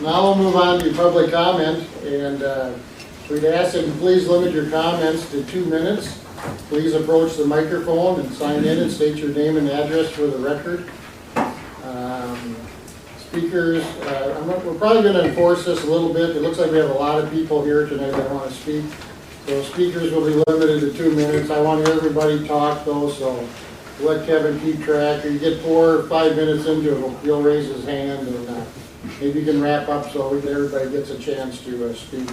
Now we'll move on to public comment, and we'd ask that you please limit your comments to 2 minutes. Please approach the microphone and sign in and state your name and address for the record. Speakers, we're probably going to enforce this a little bit. It looks like we have a lot of people here tonight that want to speak. So speakers will be limited to 2 minutes. I want everybody to talk though, so let Kevin keep track. Or you get 4 or 5 minutes into it, he'll raise his hand, and maybe you can wrap up so everybody gets a chance to speak.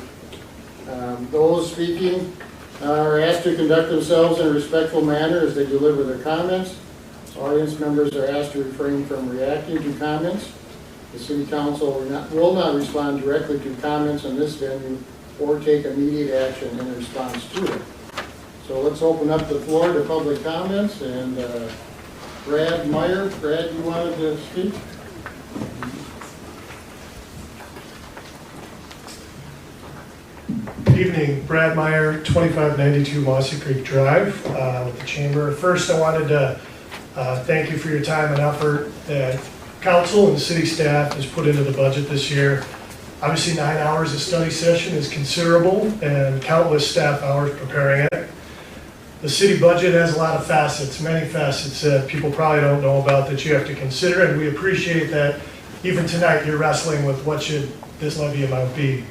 Those speaking are asked to conduct themselves in a respectful manner as they deliver their comments. Audience members are asked to refrain from reacting to comments. The City Council will not respond directly to comments in this venue or take immediate action in response to it. So let's open up the floor to public comments, and Brad Meyer. Brad, you wanted to speak? Good evening, Brad Meyer, 2592 Mossy Creek Drive with the Chamber. First, I wanted to thank you for your time and effort that Council and City staff has put into the budget this year. Obviously, 9 hours of study session is considerable and countless staff hours preparing it. The city budget has a lot of facets, many facets that people probably don't know about that you have to consider, and we appreciate that even tonight you're wrestling with what should this levy amount be.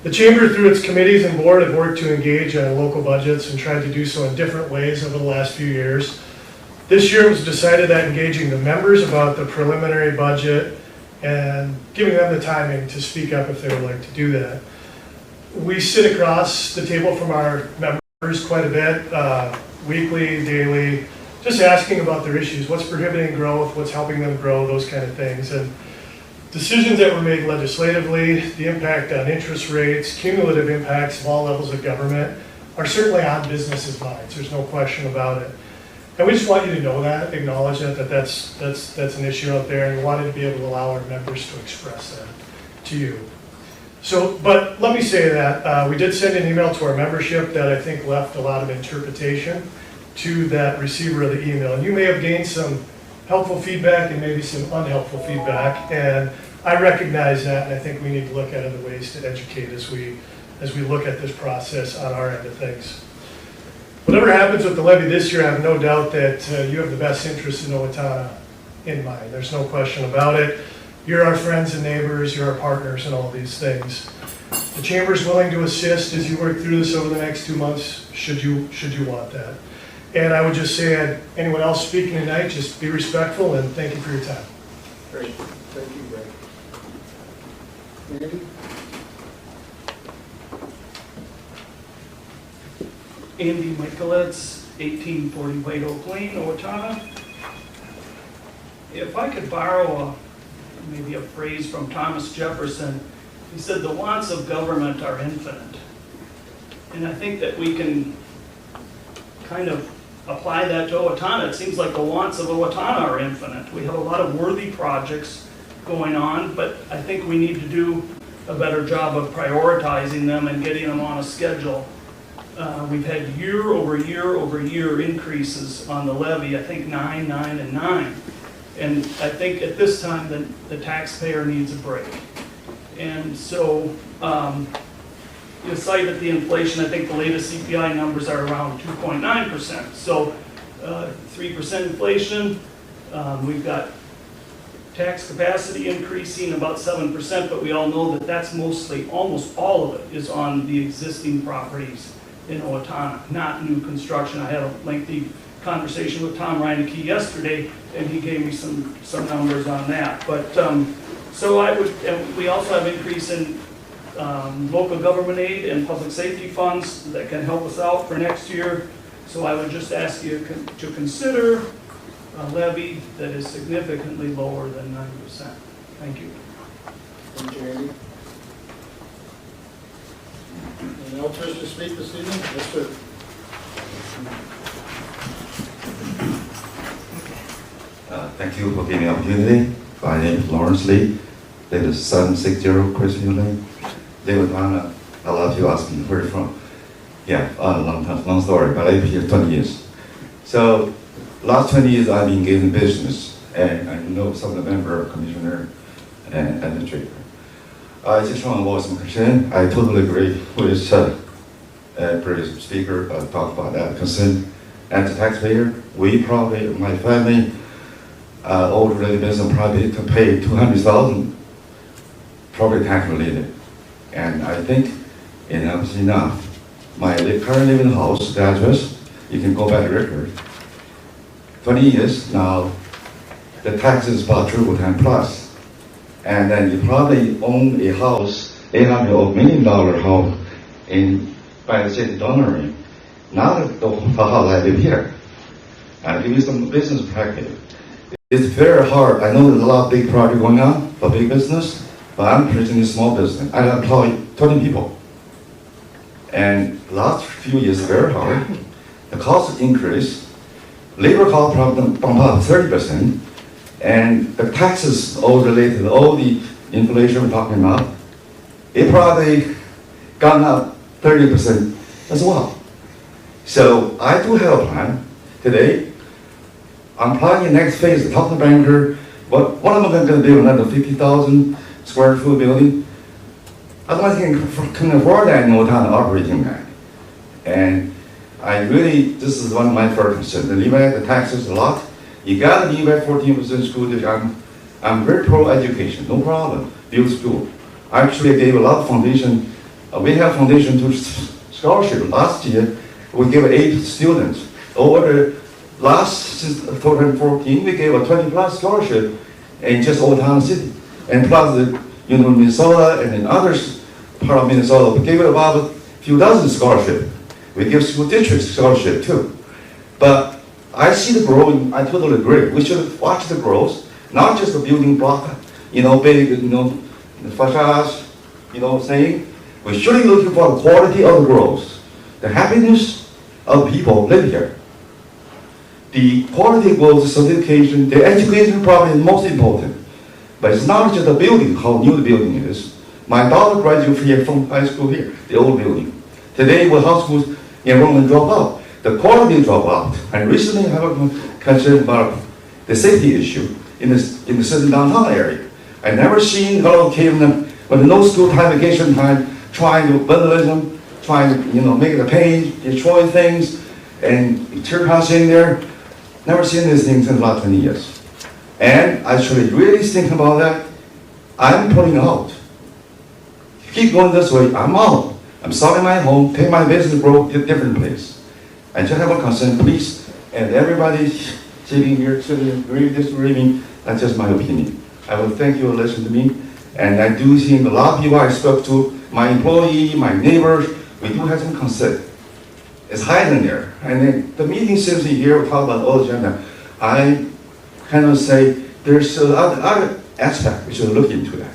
The Chamber, through its committees and board, have worked to engage on local budgets and tried to do so in different ways over the last few years. This year it was decided that engaging the members about the preliminary budget and giving them the timing to speak up if they would like to do that. We sit across the table from our members quite a bit, weekly, daily, just asking about their issues, what's prohibiting growth, what's helping them grow, those kind of things. And decisions that were made legislatively, the impact on interest rates, cumulative impacts of all levels of government are certainly on businesses' minds. There's no question about it. And we just want you to know that, acknowledge that's an issue out there, and we wanted to be able to allow our members to express that to you. So, but let me say that we did send an email to our membership that I think left a lot of interpretation to that receiver of the email. And you may have gained some helpful feedback and maybe some unhelpful feedback, and I recognize that, and I think we need to look at other ways to educate as we look at this process on our end of things. Whatever happens with the levy this year, I have no doubt that you have the best interest in Owatonna in mind. There's no question about it. You're our friends and neighbors, you're our partners in all these things. The Chamber is willing to assist as you work through this over the next 2 months, should you want that. And I would just say, anyone else speaking tonight, just be respectful and thank you for your time. Great. Thank you, Brad. Andy? Andy Michaeletz, 1840 White Oak Lane, Owatonna. If I could borrow maybe a phrase from Thomas Jefferson, he said, "The wants of government are infinite." And I think that we can kind of apply that to Owatonna. It seems like the wants of Owatonna are infinite. We have a lot of worthy projects going on, but I think we need to do a better job of prioritizing them and getting them on a schedule. We've had year over year increases on the levy, I think 9, 9, and 9. And I think at this time the taxpayer needs a break. And so you cited the inflation. I think the latest CPI numbers are around 2.9%. So 3% inflation. We've got tax capacity increasing about 7%, but we all know that that's mostly, almost all of it is on the existing properties in Owatonna, not new construction. I had a lengthy conversation with Tom Reineke yesterday, and he gave me some numbers on that. But so I would, and we also have increase in local government aid and public safety funds that can help us out for next year. So I would just ask you to consider a levy that is significantly lower than 9%. Thank you. Thank you, Andy. Anyone else wish to speak this evening? Yes, sir. Thank you for giving me the opportunity. My name is Lawrence Lee. That is 760 Crescent Lane. Owatonna. A lot of you ask me where you're from. Yeah, long story, but I've been here 20 years. So, last 20 years I've been engaged in business, and I know some of the member, commissioner, and administrator. I just want to voice my concern. I totally agree with previous speaker talked about that concern. As a taxpayer, we probably, my family, old related business probably to pay 200,000, probably tax related. And I think enough is enough. My current living house, the address, you can go back to record. 20 years now, the tax is about triple time plus. And then you probably own a house, $800 million house by the city donor. Now the house I live here. I'll give you some business practice. It's very hard. I know there's a lot of big project going on for big business, but I'm presenting a small business. I employ 20 people. And last few years very hard. The cost increase. Labor cost probably bump up 30%. And the taxes all related, all the inflation we're talking about, it probably gone up 30% as well. So I do have a plan today. I'm planning next phase, talk to the banker, what am I going to build, another 50,000 square foot building? I don't think can afford that in Owatonna operating that. And I really, this is one of my first concerns. The levy, the taxes a lot. You got to leave at 14% school district. I'm very pro-education, no problem. Build school. I actually gave a lot of foundation. We have foundation to scholarship. Last year, we gave 8 students. Over the since 2014, we gave a 20+ scholarship in just Owatonna City. And plus the Minnesota and in others part of Minnesota, we gave it about a few dozen scholarship. We give school districts scholarship too. But I see the growth, I totally agree. We should watch the growth, not just the building block, big, the facades, saying. We should be looking for the quality of the growth, the happiness of people live here. The quality of growth, certification, the education probably is most important. But it's not just the building, how new the building is. My daughter graduated here from high school here, the old building. Today, with high school enrollment drop out, the quality drop out. And recently, I have a concern about the safety issue in the city downtown area. I never seen a lot of kids when no school time, vacation time, trying to vandalism, trying to make the paint, destroy things, and tear house in there. Never seen these things in the last 20 years. And I should really think about that. I'm pulling out. Keep going this way, I'm out. I'm selling my home, take my business, grow a different place. I just have a concern, please, and everybody sitting here, agree, disagree me, that's just my opinion. I will thank you for listening to me, and I do think a lot of people I spoke to, my employee, my neighbors, we do have some concern. It's hiding there, and then the meeting seems to here, we talk about all agenda. I kind of say there's other aspect we should look into that.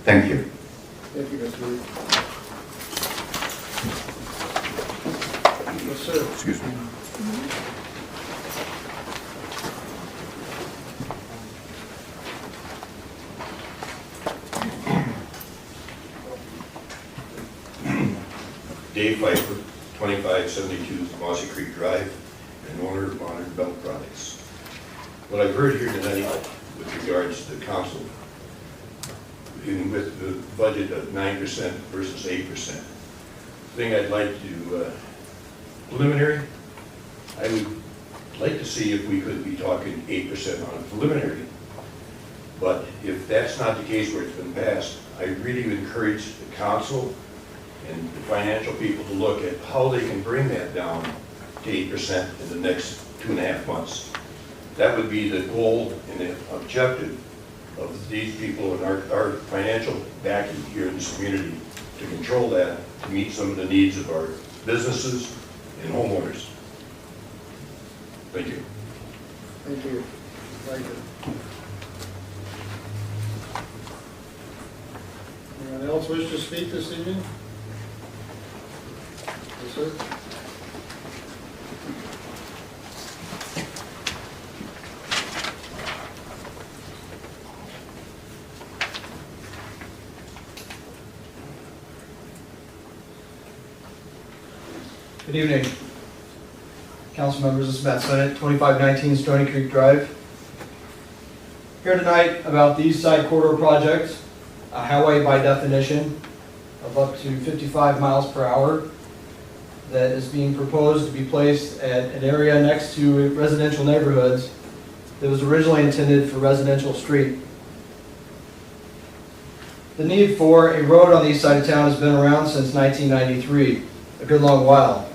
Thank you. Thank you, Mr. Lee. Yes, sir. Excuse me. Dave Pfeiffer, 2572 Mossy Creek Drive, and owner of Modern Belt Products. What I've heard here tonight with regards to the council, with the budget of 9% versus 8%, thing I'd like to, preliminary, I would like to see if we could be talking 8% on a preliminary. But if that's not the case where it's been passed, I really would encourage the council and the financial people to look at how they can bring that down to 8% in the next 2.5 months. That would be the goal and the objective of these people and our financial backing here in this community to control that, to meet some of the needs of our businesses and homeowners. Thank you. Thank you. Thank you. Anyone else wish to speak this evening? Yes, sir. Good evening, council members. This is Matt Sennett, 2519 Stony Creek Drive. Here tonight about the East Side Corridor project. a highway by definition of up to 55 miles per hour that is being proposed to be placed at an area next to residential neighborhoods that was originally intended for residential street. The need for a road on the east side of town has been around since 1993, a good long while.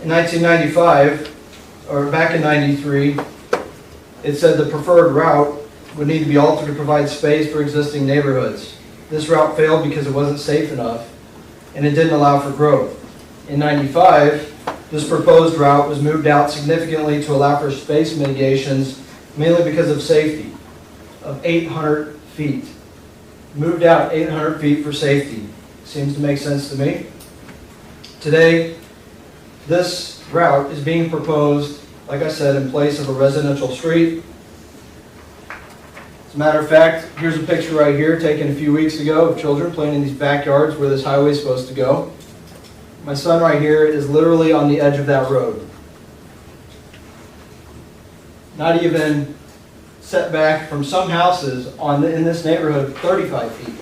In 1995, or back in 93, it said the preferred route would need to be altered to provide space for existing neighborhoods. This route failed because it wasn't safe enough and it didn't allow for growth. In 95, this proposed route was moved out significantly to allow for space mitigations, mainly because of safety, of 800 feet. Moved out 800 feet for safety. Seems to make sense to me. Today, this route is being proposed, like I said, in place of a residential street. As a matter of fact, here's a picture right here taken a few weeks ago of children playing in these backyards where this highway is supposed to go. My son right here is literally on the edge of that road. Not even set back from some houses in this neighborhood 35 feet.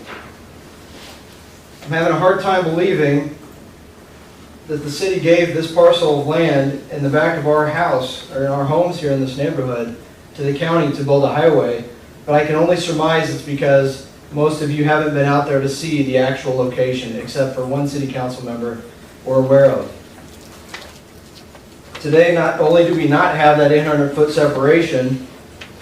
I'm having a hard time believing that the city gave this parcel of land in the back of our house, or in our homes here in this neighborhood, to the county to build a highway, but I can only surmise it's because most of you haven't been out there to see the actual location, except for one city council member we're aware of. Today, not only do we not have that 800-foot separation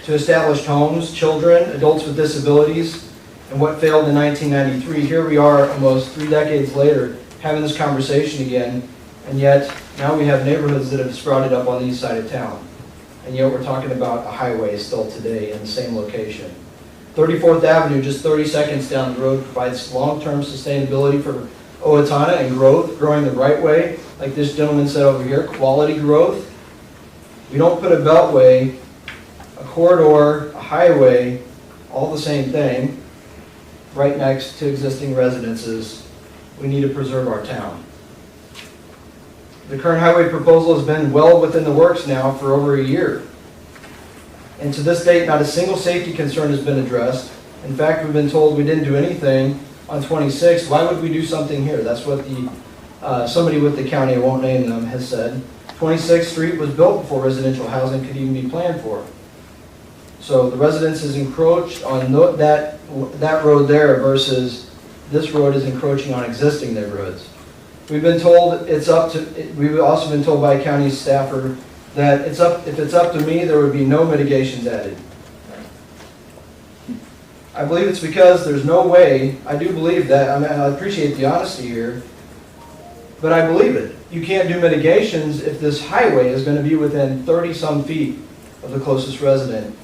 to established homes, children, adults with disabilities, and what failed in 1993, here we are almost 3 decades later having this conversation again, and yet now we have neighborhoods that have sprouted up on the east side of town. And yet we're talking about a highway still today in the same location. 34th Avenue, just 30 seconds down the road, provides long-term sustainability for Owatonna and growth, growing the right way, like this gentleman said over here, quality growth. We don't put a beltway, a corridor, a highway, all the same thing, right next to existing residences. We need to preserve our town. The current highway proposal has been well within the works now for over a year. And to this date, not a single safety concern has been addressed. In fact, we've been told we didn't do anything on 26. Why would we do something here? That's what somebody with the county, I won't name them, has said. 26th Street was built before residential housing could even be planned for. So the residents encroached on that road there versus this road is encroaching on existing neighborhoods. We've been told we've also been told by a county staffer that if it's up to me, there would be no mitigations added. I believe it's because there's no way, I do believe that, I mean, I appreciate the honesty here, but I believe it. You can't do mitigations if this highway is going to be within 30-some feet of the closest resident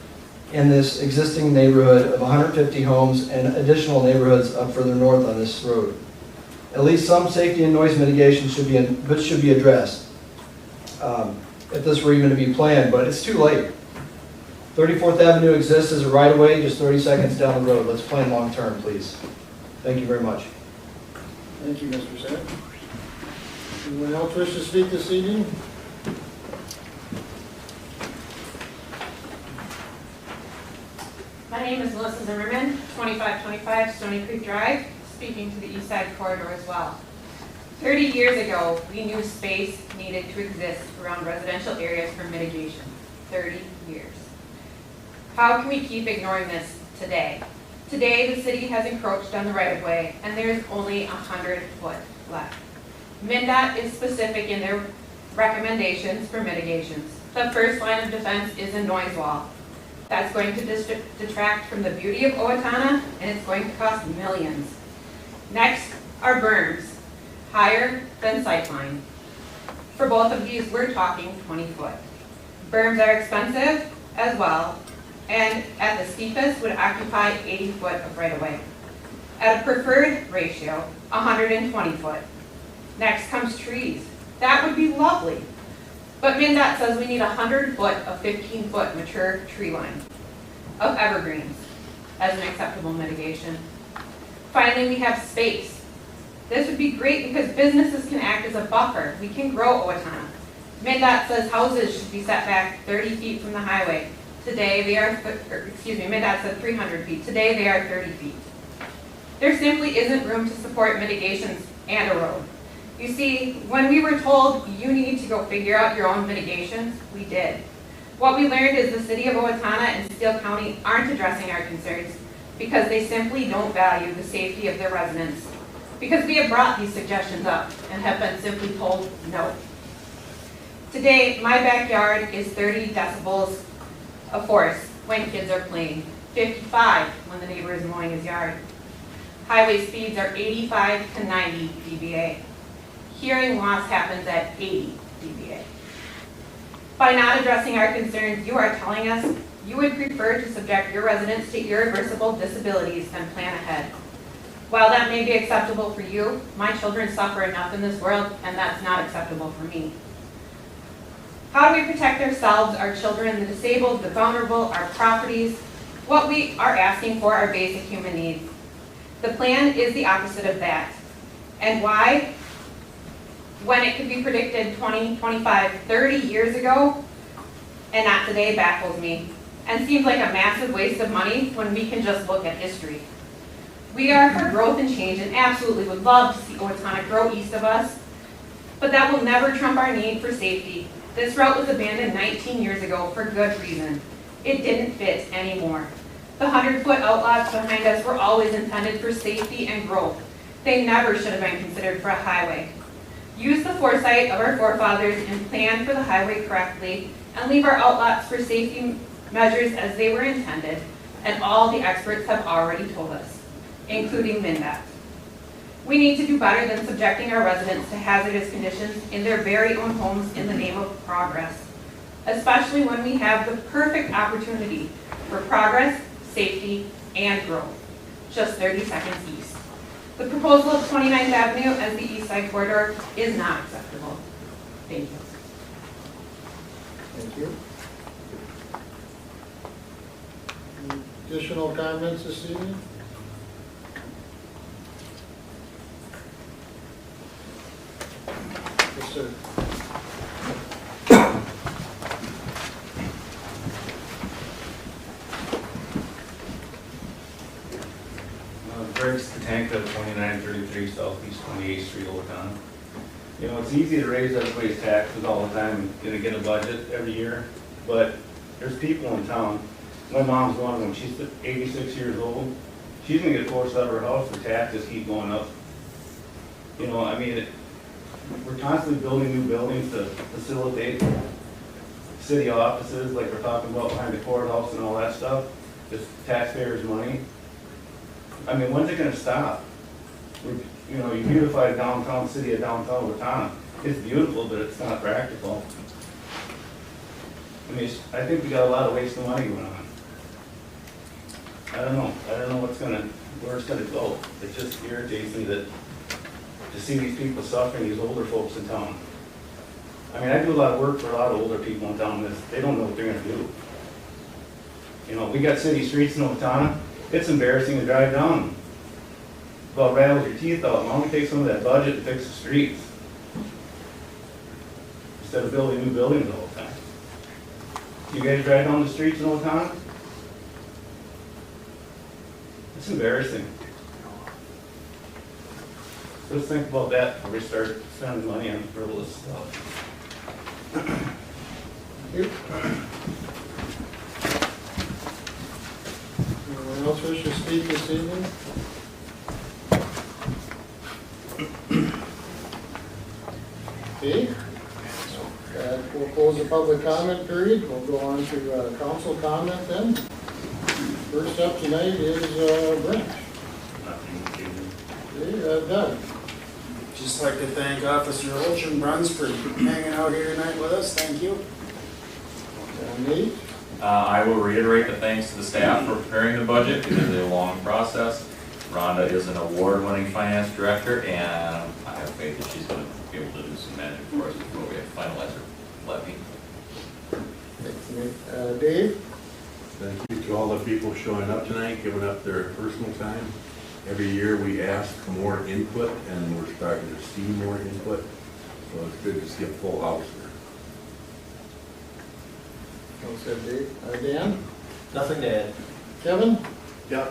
in this existing neighborhood of 150 homes and additional neighborhoods up further north on this road. At least some safety and noise mitigation should be addressed if this were even to be planned, but it's too late. 34th Avenue exists as a right-of-way just 30 seconds down the road. Let's plan long-term, please. Thank you very much. Thank you, Mr. Sapp. Anyone else wish to speak this evening? My name is Melissa Zimmerman, 2525 Stony Creek Drive, speaking to the East Side Corridor as well. 30 years ago, we knew space needed to exist around residential areas for mitigation. 30 years. How can we keep ignoring this today? Today, the city has encroached on the right-of-way, and there is only 100 foot left. MnDOT is specific in their recommendations for mitigations. The first line of defense is a noise wall. That's going to detract from the beauty of Owatonna, and it's going to cost millions. Next are berms, higher than sightline. For both of these, we're talking 20 foot. Berms are expensive as well, and at the steepest would occupy 80 foot of right-of-way. At a preferred ratio, 120 foot. Next comes trees. That would be lovely. But MnDOT says we need 100 foot of 15 foot mature tree line of evergreens as an acceptable mitigation. Finally, we have space. This would be great because businesses can act as a buffer. We can grow Owatonna. MnDOT says houses should be set back 30 feet from the highway. Today they are, MnDOT said 300 feet. Today they are 30 feet. There simply isn't room to support mitigations and a road. You see, when we were told you need to go figure out your own mitigations, we did. What we learned is the city of Owatonna and Steele County aren't addressing our concerns because they simply don't value the safety of their residents. Because we have brought these suggestions up and have been simply told no. Today, my backyard is 30 decibels of force when kids are playing, 55 when the neighbor is mowing his yard. Highway speeds are 85 to 90 dBA. Hearing loss happens at 80 dBA. By not addressing our concerns, you are telling us you would prefer to subject your residents to irreversible disabilities than plan ahead. While that may be acceptable for you, my children suffer enough in this world, and that's not acceptable for me. How do we protect ourselves, our children, the disabled, the vulnerable, our properties? What we are asking for are basic human needs. The plan is the opposite of that. And why? When it could be predicted 20, 25, 30 years ago, and not today, baffles me, and seems like a massive waste of money when we can just look at history. We are for growth and change and absolutely would love to see Owatonna grow east of us, but that will never trump our need for safety. This route was abandoned 19 years ago for good reason. It didn't fit anymore. The 100-foot outlots behind us were always intended for safety and growth. They never should have been considered for a highway. Use the foresight of our forefathers and plan for the highway correctly and leave our outlots for safety measures as they were intended, and all the experts have already told us, including MnDOT. We need to do better than subjecting our residents to hazardous conditions in their very own homes in the name of progress, especially when we have the perfect opportunity for progress, safety, and growth, just 30 seconds east. The proposal of 29th Avenue as the east side corridor is not acceptable. Thank you. Thank you. Any additional comments this evening? Yes, sir. Greg's Katanka, 2933 Southeast 28th Street, Owatonna. You know, it's easy to raise everybody's taxes all the time and gonna get a budget every year, but there's people in town. My mom's one of them. She's 86 years old. She's gonna get forced out of her house. Her taxes keep going up. You know, I mean, we're constantly building new buildings to facilitate city offices, like we're talking about behind the courthouse and all that stuff. It's taxpayers' money. I mean, when's it gonna stop? You know, you beautify the downtown city of downtown Owatonna. It's beautiful, but it's not practical. I mean, I think we got a lot of waste of money going on. I don't know where it's gonna go. It just irritates me that to see these people suffering, these older folks in town. I mean, I do a lot of work for a lot of older people in town. They don't know what they're gonna do. You know, we got city streets in Owatonna. It's embarrassing to drive down. About rattles your teeth out. Why don't we take some of that budget and fix the streets? Instead of building new buildings all the time. You guys drive down the streets in Owatonna? It's embarrassing. Let's think about that before we start spending money on frivolous stuff. Thank you. Anyone else wish to speak this evening? Okay. We'll close the public comment period. We'll go on to council comment then. First up tonight is Brent. Okay, Doug. Just like to thank Officer Olchenbruns for hanging out here tonight with us. Thank you. Nate. I will reiterate the thanks to the staff for preparing the budget. It is a long process. Rhonda is an award-winning finance director, and I have faith that she's going to be able to do some magic for us before we finalize her levy. Thanks, Nate. Dave. Thank you to all the people showing up tonight, giving up their personal time. Every year we ask for more input, and we're starting to see more input, so it's good to see a full house here. Well said, Dave. Dan? Nothing to add. Kevin? Yeah,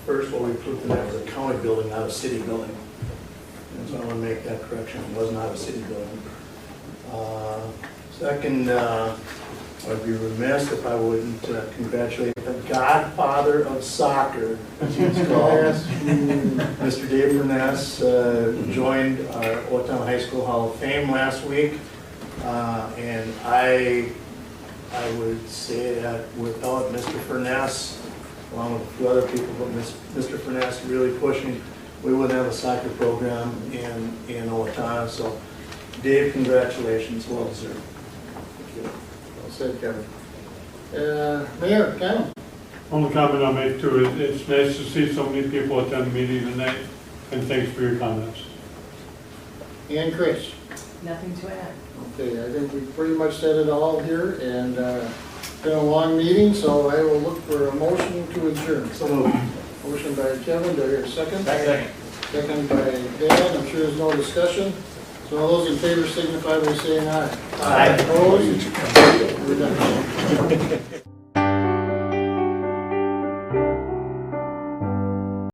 first what we approved tonight was a county building, not a city building. And so I want to make that correction, it was not a city building. Second, I'd be remiss if I wouldn't congratulate the godfather of soccer, as he's called. Mr. Dave Furness joined our Owatonna High School Hall of Fame last week. And I would say that without Mr. Furness, along with a few other people, but Mr. Furness really pushing, we wouldn't have a soccer program in Owatonna. So Dave, congratulations, well deserved. Well said, Kevin. Mayor, Kevin? Only comment I'll make too is it's nice to see so many people attend the meeting tonight, and thanks for your comments. And Chris? Nothing to add. Okay, I think we pretty much said it all here, and it's been a long meeting, so I will look for a motion to adjourn. So moved. Motion by Kevin, do I hear a second? Second. Second by Dan, I'm sure there's no discussion. So all those in favor signify by saying aye. Aye. Opposed? We're done.